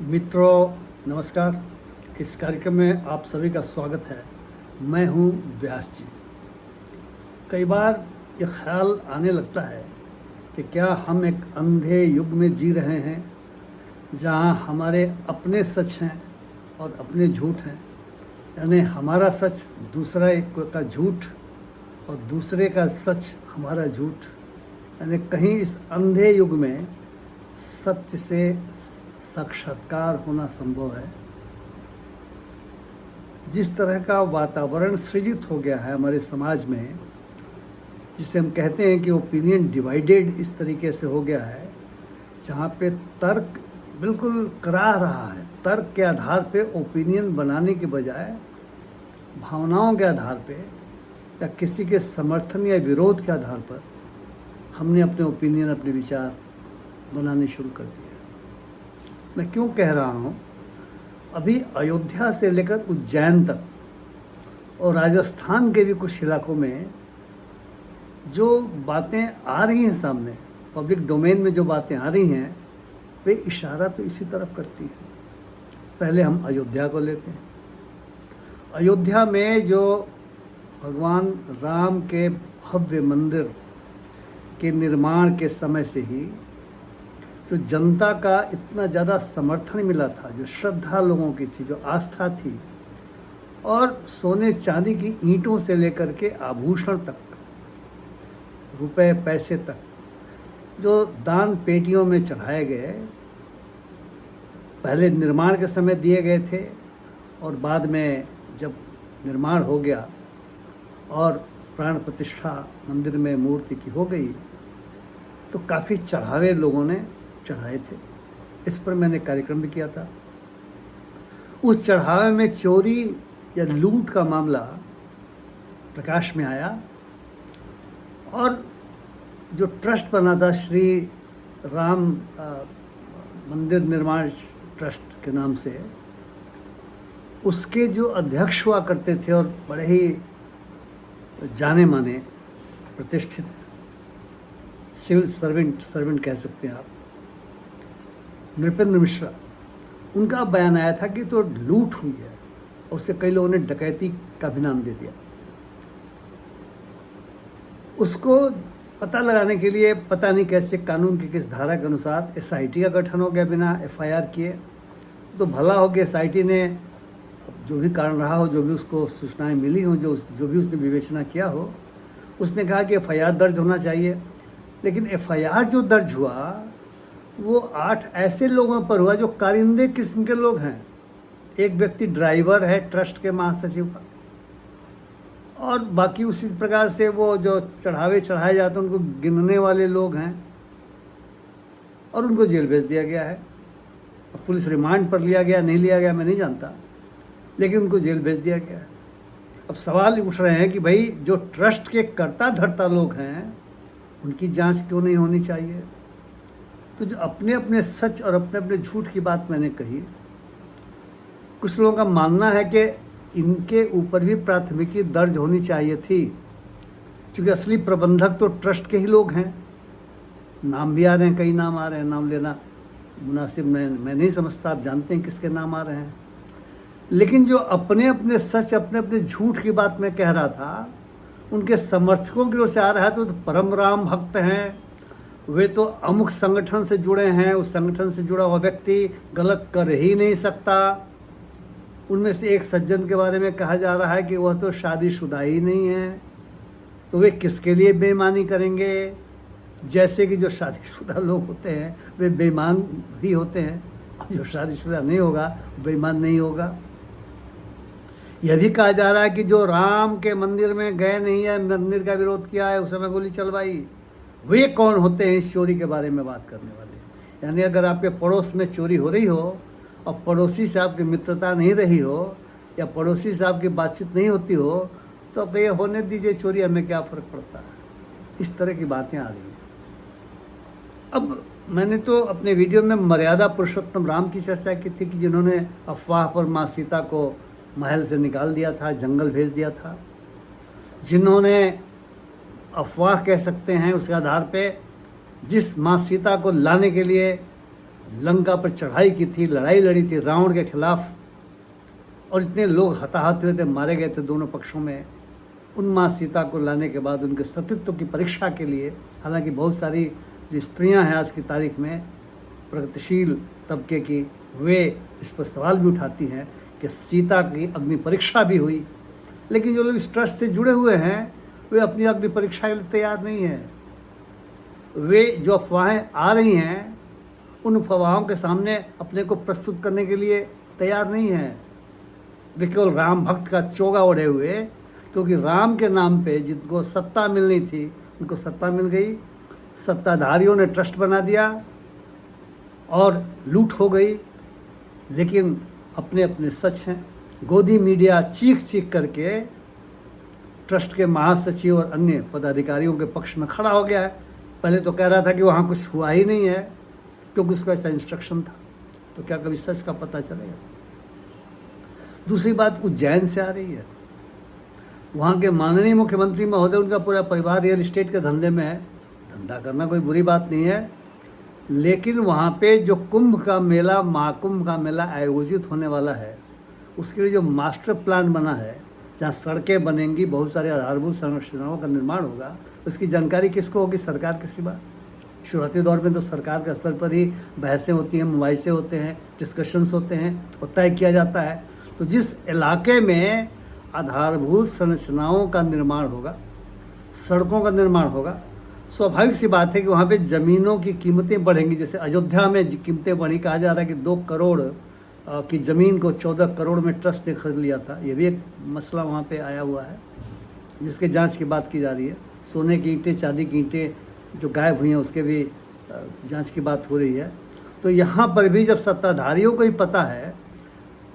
मित्रों नमस्कार। इस कार्यक्रम में आप सभी का स्वागत है। मैं हूं व्यास जी। कई बार ये ख्याल आने लगता है कि क्या हम एक अंधे युग में जी रहे हैं जहां हमारे अपने सच हैं और अपने झूठ हैं, यानी हमारा सच दूसरा एक का झूठ और दूसरे का सच हमारा झूठ, यानी कहीं इस अंधे युग में सत्य से साक्षात्कार होना संभव है। जिस तरह का वातावरण सृजित हो गया है हमारे समाज में, जिसे हम कहते हैं कि ओपिनियन डिवाइडेड इस तरीके से हो गया है, जहाँ पे तर्क बिल्कुल कराह रहा है। तर्क के आधार पे ओपिनियन बनाने के बजाय भावनाओं के आधार पे या किसी के समर्थन या विरोध के आधार पर हमने अपने ओपिनियन, अपने विचार बनाने शुरू कर दिए। मैं क्यों कह रहा हूँ, अभी अयोध्या से लेकर उज्जैन तक और राजस्थान के भी कुछ इलाकों में जो बातें आ रही हैं सामने, पब्लिक डोमेन में जो बातें आ रही हैं, वे इशारा तो इसी तरफ करती हैं। पहले हम अयोध्या को लेते हैं। अयोध्या में जो भगवान राम के भव्य मंदिर के निर्माण के समय से ही जो जनता का इतना ज़्यादा समर्थन मिला था, जो श्रद्धा लोगों की थी, जो आस्था थी, और सोने चांदी की ईंटों से लेकर के आभूषण तक, रुपए पैसे तक जो दान पेटियों में चढ़ाए गए, पहले निर्माण के समय दिए गए थे और बाद में जब निर्माण हो गया और प्राण प्रतिष्ठा मंदिर में मूर्ति की हो गई, तो काफ़ी चढ़ावे लोगों ने चढ़ाए थे। इस पर मैंने कार्यक्रम भी किया था। उस चढ़ावे में चोरी या लूट का मामला प्रकाश में आया और जो ट्रस्ट बना था श्री राम मंदिर निर्माण ट्रस्ट के नाम से, उसके जो अध्यक्ष हुआ करते थे और बड़े ही जाने माने प्रतिष्ठित सिविल सर्वेंट कह सकते हैं आप, नृपेंद्र मिश्रा, उनका बयान आया था कि तो लूट हुई है और उससे कई लोगों ने डकैती का भी नाम दे दिया। उसको पता लगाने के लिए पता नहीं कैसे कानून की किस धारा के अनुसार एसआईटी का गठन हो गया बिना एफआईआर किए। तो भला हो गया एसआईटी ने जो भी कारण रहा हो, जो भी उसको सूचनाएं मिली हो, जो भी उसने विवेचना किया हो, उसने कहा कि एफआईआर दर्ज होना चाहिए। लेकिन एफआईआर जो दर्ज हुआ वो 8 ऐसे लोगों पर हुआ जो कारिंदे किस्म के लोग हैं। एक व्यक्ति ड्राइवर है ट्रस्ट के महासचिव का, और बाकी उसी प्रकार से वो जो चढ़ावे चढ़ाए जाते हैं उनको गिनने वाले लोग हैं, और उनको जेल भेज दिया गया है। अब पुलिस रिमांड पर लिया गया, नहीं लिया गया मैं नहीं जानता, लेकिन उनको जेल भेज दिया गया है। अब सवाल उठ रहे हैं कि भाई जो ट्रस्ट के कर्ता धर्ता लोग हैं उनकी जांच क्यों नहीं होनी चाहिए। तो जो अपने अपने सच और अपने अपने झूठ की बात मैंने कही, कुछ लोगों का मानना है कि इनके ऊपर भी प्राथमिकी दर्ज होनी चाहिए थी, क्योंकि असली प्रबंधक तो ट्रस्ट के ही लोग हैं। नाम भी आ रहे हैं, कई नाम आ रहे हैं, नाम लेना मुनासिब मैं नहीं समझता, आप जानते हैं किसके नाम आ रहे हैं। लेकिन जो अपने अपने सच, अपने अपने झूठ की बात मैं कह रहा था, उनके समर्थकों की ओर से आ रहा है तो परम राम भक्त हैं, वे तो अमुक संगठन से जुड़े हैं, उस संगठन से जुड़ा हुआ व्यक्ति गलत कर ही नहीं सकता। उनमें से एक सज्जन के बारे में कहा जा रहा है कि वह तो शादीशुदा ही नहीं है, तो वे किसके लिए बेईमानी करेंगे। जैसे कि जो शादीशुदा लोग होते हैं वे बेईमान भी होते हैं, और जो शादीशुदा नहीं होगा बेईमान नहीं होगा। यह भी कहा जा रहा है कि जो राम के मंदिर में गए नहीं है, मंदिर का विरोध किया है, उस समय गोली चलवाई, वे कौन होते हैं इस चोरी के बारे में बात करने वाले। यानी अगर आपके पड़ोस में चोरी हो रही हो और पड़ोसी से आपकी मित्रता नहीं रही हो या पड़ोसी से आपकी बातचीत नहीं होती हो, तो अब ये होने दीजिए चोरी, हमें क्या फ़र्क पड़ता है। इस तरह की बातें आ रही हैं। अब मैंने तो अपने वीडियो में मर्यादा पुरुषोत्तम राम की चर्चा की थी कि जिन्होंने अफवाह पर माँ सीता को महल से निकाल दिया था, जंगल भेज दिया था, जिन्होंने अफवाह कह सकते हैं उसके आधार पे जिस माँ सीता को लाने के लिए लंका पर चढ़ाई की थी, लड़ाई लड़ी थी रावण के खिलाफ, और इतने लोग हताहत हुए थे, मारे गए थे दोनों पक्षों में। उन माँ सीता को लाने के बाद उनके सतीत्व की परीक्षा के लिए, हालांकि बहुत सारी जो स्त्रियां हैं आज की तारीख में प्रगतिशील तबके की, वे इस पर सवाल भी उठाती हैं कि सीता की अग्नि परीक्षा भी हुई, लेकिन जो लोग इस ट्रस्ट से जुड़े हुए हैं वे अपनी अग्नि परीक्षा के लिए तैयार नहीं हैं। वे जो अफवाहें आ रही हैं उन अफवाहों के सामने अपने को प्रस्तुत करने के लिए तैयार नहीं हैं। वे केवल राम भक्त का चोगा ओढ़े हुए, क्योंकि राम के नाम पे जिनको सत्ता मिलनी थी उनको सत्ता मिल गई, सत्ताधारियों ने ट्रस्ट बना दिया और लूट हो गई। लेकिन अपने अपने सच हैं। गोदी मीडिया चीख चीख करके ट्रस्ट के महासचिव और अन्य पदाधिकारियों के पक्ष में खड़ा हो गया है। पहले तो कह रहा था कि वहाँ कुछ हुआ ही नहीं है क्योंकि उसका ऐसा इंस्ट्रक्शन था। तो क्या कभी सच का पता चलेगा? दूसरी बात उज्जैन से आ रही है। वहाँ के माननीय मुख्यमंत्री महोदय, उनका पूरा परिवार रियल एस्टेट के धंधे में है। धंधा करना कोई बुरी बात नहीं है, लेकिन वहाँ पे जो कुंभ का मेला, महाकुंभ का मेला आयोजित होने वाला है, उसके लिए जो मास्टर प्लान बना है, जहाँ सड़कें बनेंगी, बहुत सारे आधारभूत संरचनाओं का निर्माण होगा, उसकी जानकारी किसको होगी? सरकार के सिवा। शुरुआती दौर में तो सरकार के स्तर पर ही बहसें होती हैं, मुबाहिसे होते हैं, डिस्कशंस होते हैं और तय किया जाता है। तो जिस इलाके में आधारभूत संरचनाओं का निर्माण होगा, सड़कों का निर्माण होगा, स्वाभाविक सी बात है कि वहाँ पे ज़मीनों की कीमतें बढ़ेंगी। जैसे अयोध्या में कीमतें बढ़ी, कहा जा रहा है कि 2 करोड़ की ज़मीन को 14 करोड़ में ट्रस्ट ने खरीद लिया था। ये भी एक मसला वहाँ पे आया हुआ है जिसके जांच की बात की जा रही है। सोने की ईंटें, चांदी की ईंटें जो गायब हुई हैं उसके भी जांच की बात हो रही है। तो यहाँ पर भी जब सत्ताधारियों को ही पता है,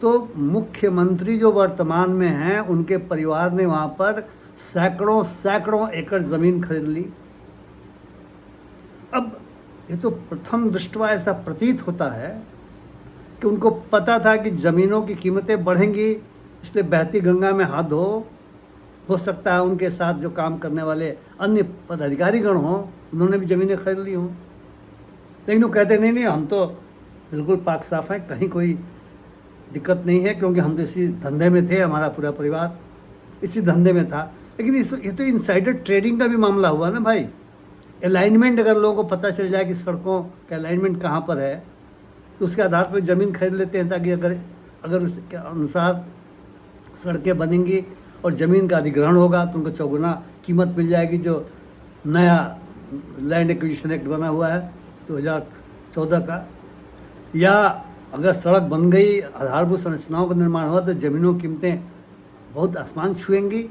तो मुख्यमंत्री जो वर्तमान में हैं उनके परिवार ने वहाँ पर सैकड़ों एकड़ ज़मीन खरीद ली। अब ये तो प्रथम दृष्टया ऐसा प्रतीत होता है कि उनको पता था कि ज़मीनों की कीमतें बढ़ेंगी, इसलिए बहती गंगा में हाथ धो। हो सकता है उनके साथ जो काम करने वाले अन्य पदाधिकारीगण हों, उन्होंने भी ज़मीनें खरीद ली हों, लेकिन वो कहते नहीं, हम तो बिल्कुल पाक साफ हैं, कहीं कोई दिक्कत नहीं है, क्योंकि हम तो इसी धंधे में थे, हमारा पूरा परिवार इसी धंधे में था। लेकिन ये तो इनसाइडर ट्रेडिंग का भी मामला हुआ ना भाई। अलाइनमेंट अगर लोगों को पता चल जाए कि सड़कों का अलाइनमेंट कहाँ पर है, तो उसके आधार पर ज़मीन खरीद लेते हैं, ताकि अगर उसके अनुसार सड़कें बनेंगी और ज़मीन का अधिग्रहण होगा तो उनको चौगुना कीमत मिल जाएगी। जो नया लैंड एक्विजिशन एक्ट बना हुआ है 2014 का, या अगर सड़क बन गई, आधारभूत संरचनाओं का निर्माण हुआ, तो ज़मीनों की कीमतें बहुत आसमान छुएंगी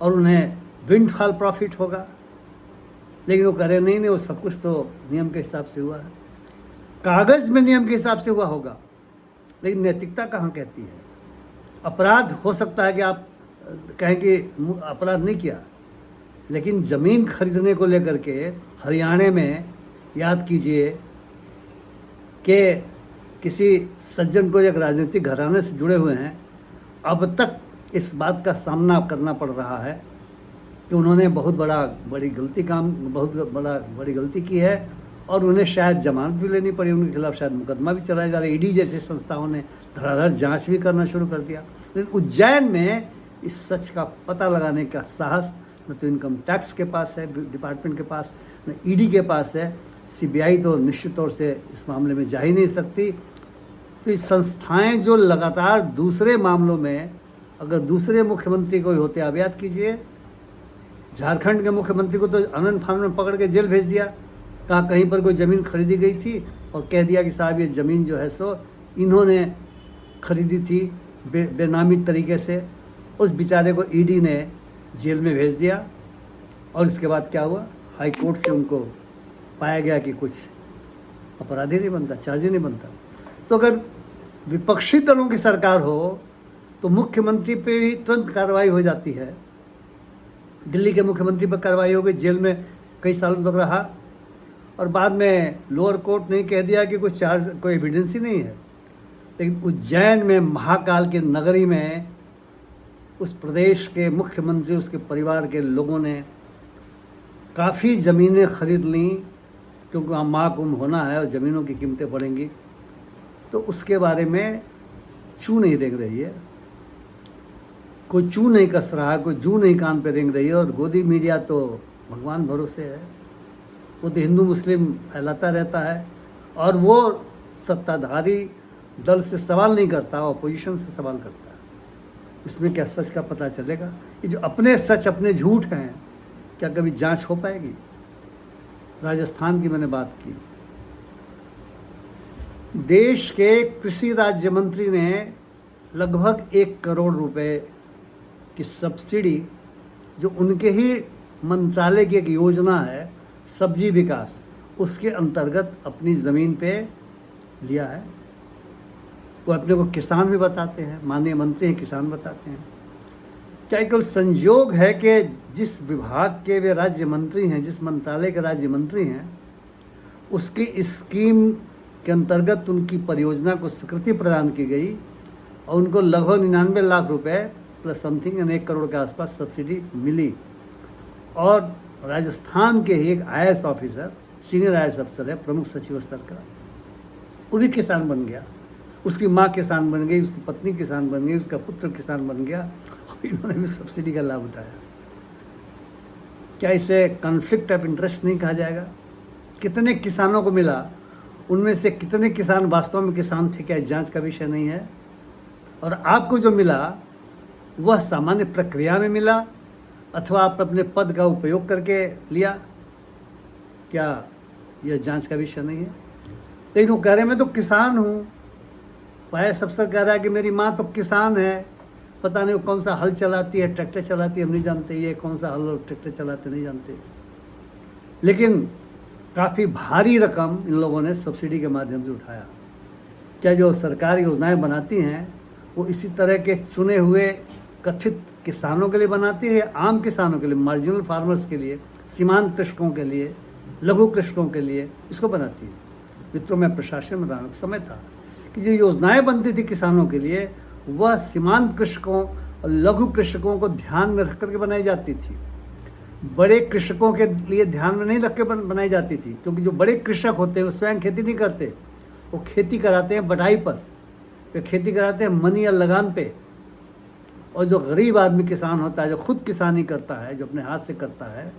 और उन्हें विंडफॉल प्रॉफिट होगा। लेकिन वो कह रहे नहीं, वो सब कुछ तो नियम के हिसाब से हुआ है, कागज़ में नियम के हिसाब से हुआ होगा, लेकिन नैतिकता कहाँ कहती है? अपराध हो सकता है कि आप कहें कि अपराध नहीं किया, लेकिन ज़मीन खरीदने को लेकर के हरियाणा में याद कीजिए कि किसी सज्जन को एक राजनीतिक घराने से जुड़े हुए हैं, अब तक इस बात का सामना करना पड़ रहा है कि उन्होंने बहुत बड़ी गलती की है और उन्हें शायद जमानत भी लेनी पड़ी, उनके खिलाफ शायद मुकदमा भी चलाया जा रहा है। ईडी जैसी संस्थाओं ने धड़ाधड़ जांच भी करना शुरू कर दिया। लेकिन उज्जैन में इस सच का पता लगाने का साहस न तो इनकम टैक्स के पास है, डिपार्टमेंट के पास, न ईडी के पास है। सीबीआई तो निश्चित तौर से इस मामले में जा ही नहीं सकती। तो ये संस्थाएं जो लगातार दूसरे मामलों में, अगर दूसरे मुख्यमंत्री कोई होते, आप याद कीजिए झारखंड के मुख्यमंत्री को तो आनंद फानन में पकड़ के जेल भेज दिया, कहा कहीं पर कोई ज़मीन खरीदी गई थी और कह दिया कि साहब ये ज़मीन जो है सो इन्होंने खरीदी थी बेनामी तरीके से। उस बेचारे को ईडी ने जेल में भेज दिया और इसके बाद क्या हुआ, हाई कोर्ट से उनको पाया गया कि कुछ अपराधी नहीं बनता, चार्ज नहीं बनता। तो अगर विपक्षी दलों की सरकार हो तो मुख्यमंत्री पे भी तुरंत कार्रवाई हो जाती है। दिल्ली के मुख्यमंत्री पर कार्रवाई हो गई, जेल में कई सालों तक रहा और बाद में लोअर कोर्ट ने कह दिया कि कोई एविडेंस ही नहीं है। लेकिन उज्जैन में, महाकाल के नगरी में, उस प्रदेश के मुख्यमंत्री, उसके परिवार के लोगों ने काफ़ी ज़मीनें खरीद लीं क्योंकि वहाँ महाकुंभ होना है और ज़मीनों की कीमतें बढ़ेंगी, तो उसके बारे में चू नहीं रेंग रही है, कोई चू नहीं कस रहा है, कोई जू नहीं कान पे रेंग रही है। और गोदी मीडिया तो भगवान भरोसे है, वो तो हिंदू मुस्लिम फैलाता रहता है और वो सत्ताधारी दल से सवाल नहीं करता, अपोजिशन से सवाल करता है। इसमें क्या सच का पता चलेगा? ये जो अपने सच अपने झूठ हैं, क्या कभी जांच हो पाएगी? राजस्थान की मैंने बात की, देश के कृषि राज्य मंत्री ने लगभग 1 करोड़ रुपए की सब्सिडी, जो उनके ही मंत्रालय की एक योजना है सब्जी विकास, उसके अंतर्गत अपनी ज़मीन पे लिया है। वो अपने को किसान भी बताते हैं, माननीय मंत्री हैं, किसान बताते हैं। क्या केवल संयोग है कि जिस विभाग के वे राज्य मंत्री हैं, जिस मंत्रालय के राज्य मंत्री हैं, उसकी स्कीम के अंतर्गत उनकी परियोजना को स्वीकृति प्रदान की गई और उनको लगभग 99 लाख रुपए प्लस समथिंग 1 करोड़ के आसपास सब्सिडी मिली। और राजस्थान के ही एक IAS ऑफिसर, सीनियर IAS अफसर है, प्रमुख सचिव स्तर का, वो भी किसान बन गया। उसकी माँ किसान बन गई, उसकी पत्नी किसान बन गई, उसका पुत्र किसान बन गया और इन्होंने भी सब्सिडी का लाभ उठाया। क्या इसे कॉन्फ्लिक्ट ऑफ इंटरेस्ट नहीं कहा जाएगा? कितने किसानों को मिला, उनमें से कितने किसान वास्तव में किसान थे, क्या जांच का विषय नहीं है? और आपको जो मिला वह सामान्य प्रक्रिया में मिला अथवा आप अपने पद का उपयोग करके लिया, क्या यह जांच का विषय नहीं है? लेकिन वो कह रहे मैं तो किसान हूँ, IAS अफसर कह रहा है कि मेरी माँ तो किसान है, पता नहीं वो कौन सा हल चलाती है, ट्रैक्टर चलाती है, हम नहीं जानते, ये कौन सा हल और ट्रैक्टर चलाते नहीं जानते। लेकिन काफ़ी भारी रकम इन लोगों ने सब्सिडी के माध्यम से उठाया। क्या जो सरकार योजनाएं बनाती हैं वो इसी तरह के चुने हुए कथित किसानों के लिए बनाती है, आम किसानों के लिए, मार्जिनल फार्मर्स के लिए, सीमांत कृषकों के लिए, लघु कृषकों के लिए इसको बनाती है? मित्रों, मैं प्रशासन में रहा हूं, समय था कि जो योजनाएं बनती थी किसानों के लिए वह सीमांत कृषकों और लघु कृषकों को ध्यान में रख करके बनाई जाती थी। बड़े कृषकों के लिए ध्यान में नहीं रख के बनाई जाती थी, क्योंकि जो बड़े कृषक होते हैं वो स्वयं खेती नहीं करते, वो खेती कराते हैं बढ़ाई पर, वे खेती कराते हैं मनी या लगान पे। और जो गरीब आदमी किसान होता है, जो खुद किसानी करता है, जो अपने हाथ से करता है,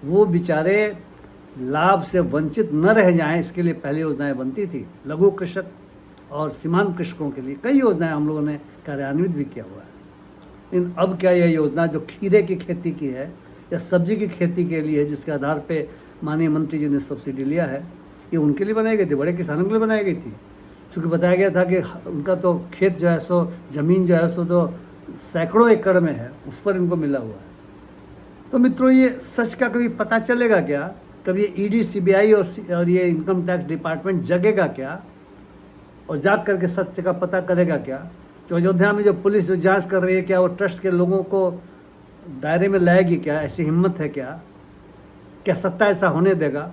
वो बेचारे लाभ से वंचित न रह जाएं, इसके लिए पहले योजनाएं बनती थी। लघु कृषक और सीमांत कृषकों के लिए कई योजनाएं हम लोगों ने कार्यान्वित भी किया हुआ है। लेकिन अब क्या यह योजना जो खीरे की खेती की है या सब्जी की खेती के लिए, जिसके आधार पे माननीय मंत्री जी ने सब्सिडी लिया है, ये उनके लिए बनाई गई थी, बड़े किसानों के लिए बनाई गई थी। क्योंकि बताया गया था कि उनका तो खेत जो है सो, ज़मीन जो है सो तो सैकड़ों एकड़ में है, उस पर इनको मिला हुआ है। तो मित्रों, ये सच का कभी पता चलेगा क्या? कभी ये ED CBI और ये इनकम टैक्स डिपार्टमेंट जगेगा क्या और जाग करके सत्य का पता करेगा क्या? जो अयोध्या में जो पुलिस जो जांच कर रही है, क्या वो ट्रस्ट के लोगों को दायरे में लाएगी क्या? ऐसी हिम्मत है क्या? क्या सत्ता ऐसा होने देगा?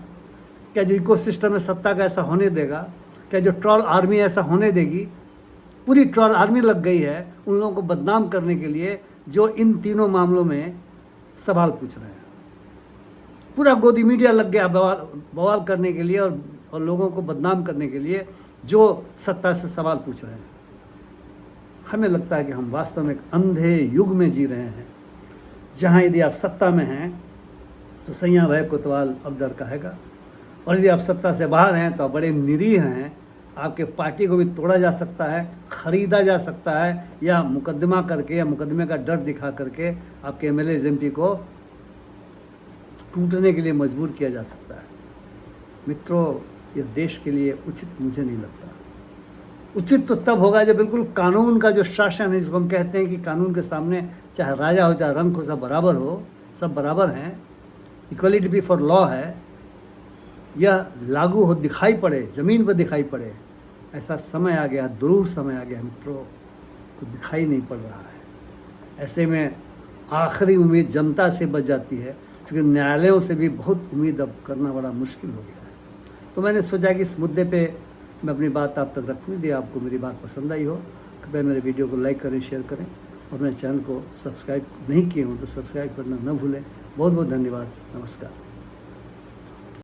क्या जो इकोसिस्टम है सत्ता का ऐसा होने देगा? क्या जो ट्रोल आर्मी ऐसा होने देगी? पूरी ट्रोल आर्मी लग गई है उन लोगों को बदनाम करने के लिए जो इन तीनों मामलों में सवाल पूछ रहे हैं। पूरा गोदी मीडिया लग गया बवाल करने के लिए और लोगों को बदनाम करने के लिए जो सत्ता से सवाल पूछ रहे हैं। हमें लगता है कि हम वास्तव में एक अंधे युग में जी रहे हैं, जहाँ यदि आप सत्ता में हैं तो सैया भय कोतवाल अब डर कहेगा, और यदि आप सत्ता से बाहर हैं तो आप बड़े निरीह हैं। आपके पार्टी को भी तोड़ा जा सकता है, ख़रीदा जा सकता है, या मुकदमा करके या मुकदमे का डर दिखा करके आपके MLA MP को टूटने के लिए मजबूर किया जा सकता है। मित्रों, यह देश के लिए उचित मुझे नहीं लगता। उचित तो तब होगा जब बिल्कुल कानून का जो शासन है, जिसको हम कहते हैं कि कानून के सामने चाहे राजा हो चाहे रंक हो, सब बराबर हो, सब बराबर हैं, इक्वलिटी बिफोर लॉ है, यह लागू हो, दिखाई पड़े, ज़मीन पर दिखाई पड़े। ऐसा समय आ गया, दुरूह समय आ गया मित्रों, तो दिखाई नहीं पड़ रहा है। ऐसे में आखिरी उम्मीद जनता से बच जाती है, क्योंकि न्यायालयों से भी बहुत उम्मीद अब करना बड़ा मुश्किल हो गया है। तो मैंने सोचा कि इस मुद्दे पे मैं अपनी बात आप तक रखूँ। यदि आपको मेरी बात पसंद आई हो, कृपया मेरे वीडियो को लाइक करें, शेयर करें, और मेरे चैनल को सब्सक्राइब नहीं किए हों तो सब्सक्राइब करना न भूलें। बहुत बहुत धन्यवाद। नमस्कार।